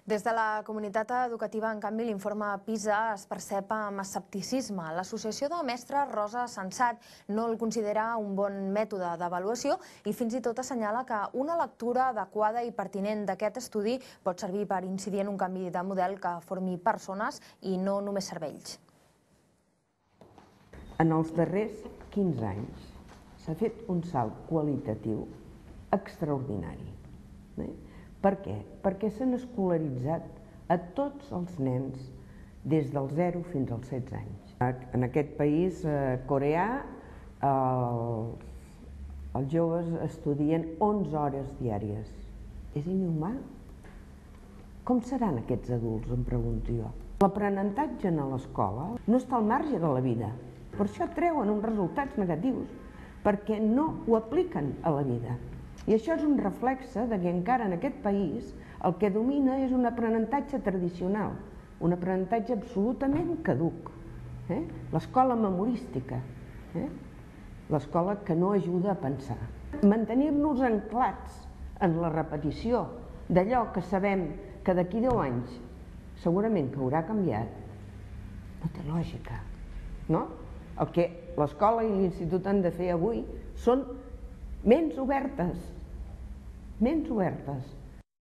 Des de la comunitat educativa, en canvi, l'informe PISA es percep amb escepticisme. L'Associació de Mestres Rosa Sensat no el considera un bon mètode d'avaluació i fins i tot assenyala que una lectura adequada i pertinent d'aquest estudi pot servir per incidir en un canvi de model que formi persones i no només cervells. En els darrers 15 anys s'ha fet un salt qualitatiu extraordinari. Per què? Perquè s'han escolaritzat a tots els nens des del 0 fins als 16 anys. En aquest país coreà els joves estudien 11 hores diàries. És inhumà? Com seran aquests adults, em pregunto jo. L'aprenentatge a l'escola no està al marge de la vida. Per això treuen uns resultats negatius, perquè no ho apliquen a la vida. I això és un reflexe que encara en aquest país el que domina és un aprenentatge tradicional, un aprenentatge absolutament caduc. L'escola memorística, l'escola que no ajuda a pensar. Mantenir-nos anclats en la repetició d'allò que sabem que d'aquí 10 anys segurament que haurà canviat, no té lògica, no? El que l'escola i l'institut han de fer avui són ments obertes,